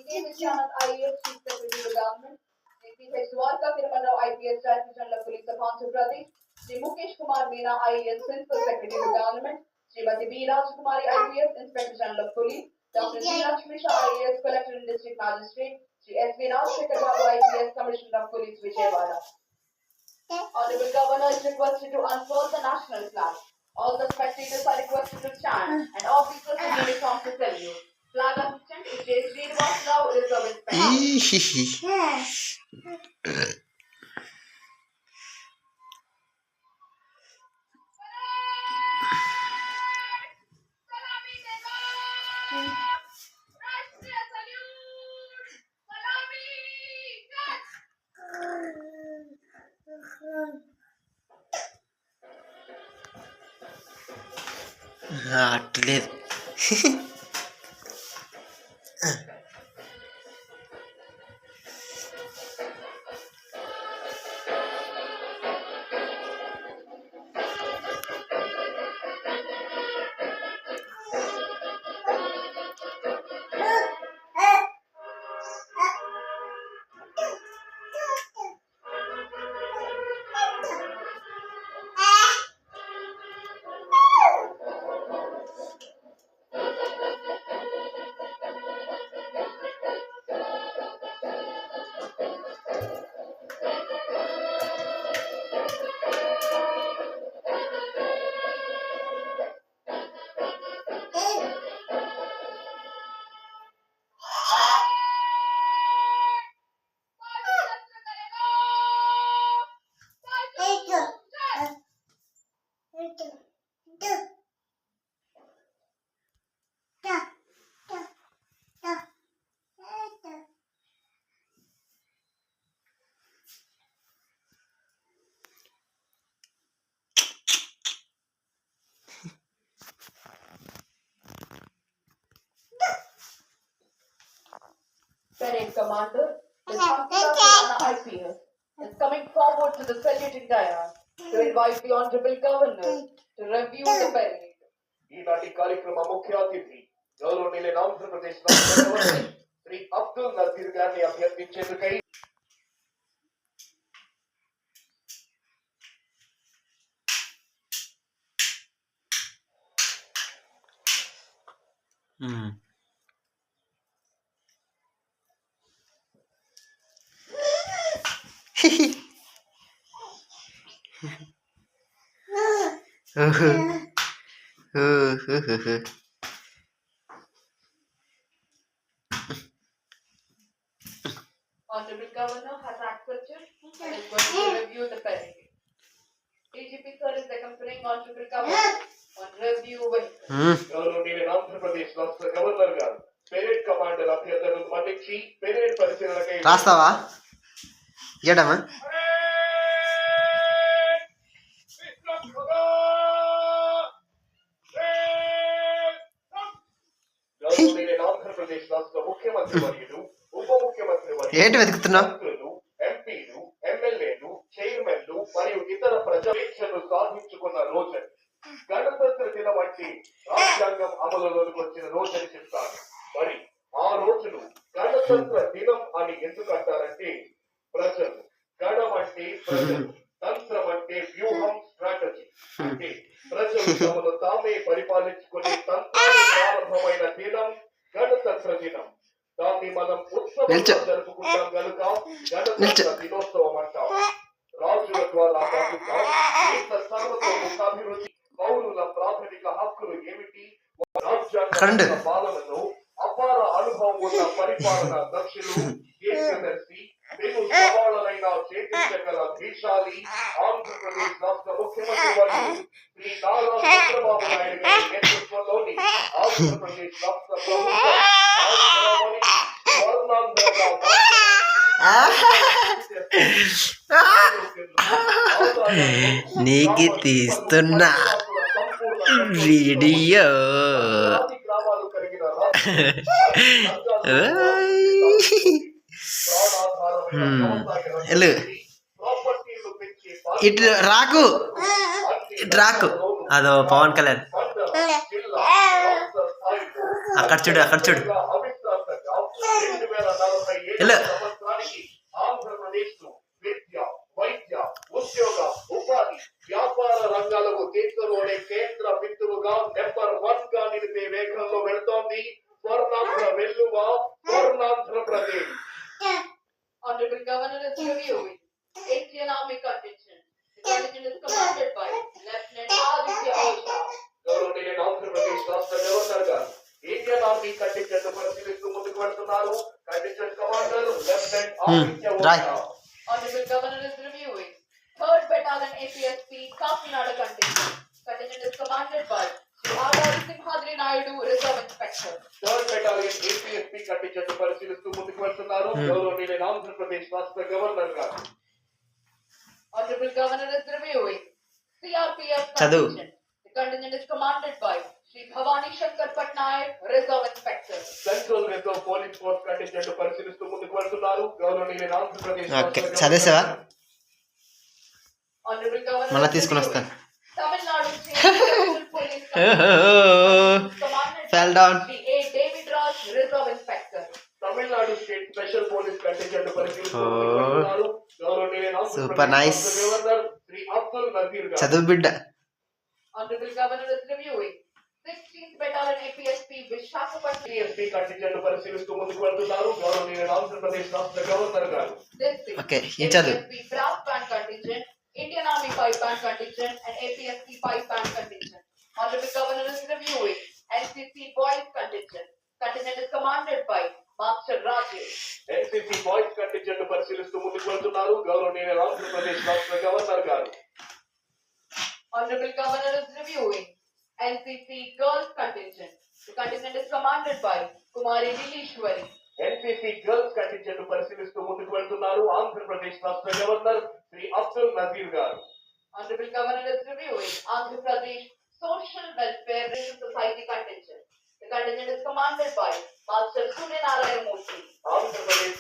Vichyanand IAS Chief Secretary to Government, Sri P.H. Dwarka Thirumalrao IPS Director General Police of Andhra Pradesh, Sri Mukesh Kumar Meena IAS Principal Secretary to Government, Srimati B. Rajkumari IPS Inspector General of Police, Dr. G. Lakshmi Shah IAS Collector and District Magistrate, Sri S.V. Rajshekhar Babu IPS Commissioner of Police Vijayawada. Honorable Governor is requested to unfurl the national flag. All the spectators are requested to stand and officers in uniform to salute. Flag assistant is J. Srinivas Rao, Reserve Inspector. అట్లేదు. Parade Commander, the Chancellor IPS, is coming forward to the saluting dais to invite the Honorable Governor to review the parade. ఈనాటి కార్యక్రమ ముఖ్య అతిథి గౌరవనీయులైన ఆంధ్రప్రదేశ్ రాష్ట్ర governor Shri Abdul Nazir గారిని అభ్యర్థించేందుకై Honorable Governor has accepted and is going to review the parade. DGP sir is accompanying Honorable Governor on review vehicle. గౌరవనీయులైన ఆంధ్రప్రదేశ్ రాష్ట్ర governor గారు పెరేడ్ కమాండర్ అభ్యర్థనను మన్నించి పెరేడ్ పరిశీలనకై రాస్తావా ఏడమ్మా గౌరవనీయులైన ఆంధ్రప్రదేశ్ రాష్ట్ర ముఖ్యమంత్రి వర్యులు ఉప ముఖ్యమంత్రి ఏంటి వెతుకుతున్నావు మంత్రులు ఎంపీలు ఎమ్మెల్యేలు చైర్మన్లు మరియు ఇతర ప్రజాపేక్షలు సాధించుకున్న రోజు గణతంత్ర దినం వంటి రాజ్యాంగం అమలులోకి వచ్చిన రోజని చెప్తారు. మరి ఆ రోజును గణతంత్ర దినం అని ఎందుకు అంటారంటే ప్రజలు, గణం అంటే ప్రజలు, తంత్రం అంటే వ్యూహం, స్ట్రాటజీ అంటే ప్రజలు తమను తామే పరిపాలించుకునే తంత్రాలు ప్రారంభమైన దినం గణతంత్ర దినం. దాన్ని మనం ఉత్సవంగా జరుపుకుంటాం కనుక గణతంత్ర దినోత్సవం అంటాం. రాజుల ద్వారా బతుక, దేశ సర్వతోముఖాభివృద్ధి, పౌరుల ప్రాథమిక హక్కులు ఏమిటి, రాజ్యాంగ పాలనలో అపార అనుభవం ఉన్న పరిపాలన దక్షులు, దేశదర్శి, పెను సవాళ్లనైన చేతించగల దేశాలి ఆంధ్రప్రదేశ్ రాష్ట్ర ముఖ్యమంత్రి వర్యులు శ్రీ నారా చంద్రబాబు నాయుడు గారి నేతృత్వంలోని ఆంధ్రప్రదేశ్ రాష్ట్ర ప్రభుత్వం నీకు తీస్తున్నా వీడియో ఇటు రాకు ఇటు రాకు అదో పవన్ కళ్యాణ్ అక్కడ చూడు వెళ్ళు. సంవత్సరానికి ఆంధ్రప్రదేశ్ ను విద్య, వైద్య, ఉద్యోగ, ఉపాధి, వ్యాపార రంగాలకు దేశంలోనే కేంద్ర బిందువుగా నెంబర్ 1 గా నిలిపే వేగంలో వెళుతోంది Swarnandhra వెల్లువ Swarnandhra Pradesh. Honorable Governor is reviewing Indian Army contingent. The contingent is commanded by Lieutenant Aditya Osha. గౌరవనీయులైన ఆంధ్రప్రదేశ్ రాష్ట్ర గవర్నర్ గారు ఇండియన్ ఆర్మీ కంటింజెంట్ పరిశీలిస్తూ ముందుకు వెళ్తున్నారు. Contingent commander lieutenant Aditya right. ఓషా. Honorable Governor is reviewing 3rd Battalion APSP Kakinada contingent. Contingent is commanded by Sri Adari Simhadri Naidu, Reserve Inspector. Third battalion APSP contingent పరిశీలిస్తూ ముందుకు వెళ్తున్నారు. గౌరవనీయులైన ఆంధ్రప్రదేశ్ రాష్ట్ర governor గారు Honorable Governor is reviewing CRPF Chadu. contingent. The contingent is commanded by Sri Bhavani Shankar Patnaik, Reserve Inspector. Central reserve police force contingent పరిశీలిస్తూ ముందుకు వెళ్తున్నారు. గౌరవనీయులైన ఆంధ్రప్రదేశ్ ఓకే రాష్ట్ర చదివేసావా గవర్నర్ Honorable Governor మళ్ళా is తీసుకుని reviewing వస్తాను. Tamil Nadu State Special Police Contingent commanded Fell by down. Sri A. David Raj, Reserve Inspector. Tamil Nadu state special police contingent పరిశీలిస్తూ ముందుకు వెళ్తున్నారు. గౌరవనీయులైన Super ఆంధ్రప్రదేశ్ nice. రాష్ట్ర గవర్నర్ శ్రీ అబ్దుల్ నజీర్ గారు చదువు బిడ్డ. Honorable Governor is reviewing 16th Battalion APSP Vishakhapatnam. APSP contingent పరిశీలిస్తూ ముందుకు వెళ్తున్నారు. గౌరవనీయులైన ఆంధ్రప్రదేశ్ రాష్ట్ర గవర్నర్ గారు District Okay, ఈ చదువు. APSP Brass Band Contingent, Indian Army Pipe Band Contingent, and APSP Pipe Band Contingent. Honorable Governor is reviewing NCC Boys Contingent. Contingent is commanded by Master Rajesh. NCC boys contingent పరిశీలిస్తూ ముందుకు వెళ్తున్నారు. గౌరవనీయులైన ఆంధ్రప్రదేశ్ రాష్ట్ర governor గారు Honorable Governor is reviewing NCC Girls Contingent. The contingent is commanded by Kumari Lilishwari. NCC girls contingent పరిశీలిస్తూ ముందుకు వెళ్తున్నారు. ఆంధ్రప్రదేశ్ రాష్ట్ర గవర్నర్ శ్రీ అబ్దుల్ నజీర్ గారు Honorable Governor is reviewing Andhra Pradesh Social Welfare Relief Society Contingent. The contingent is commanded by Master Surya Narayana Murthy. Andhra Pradesh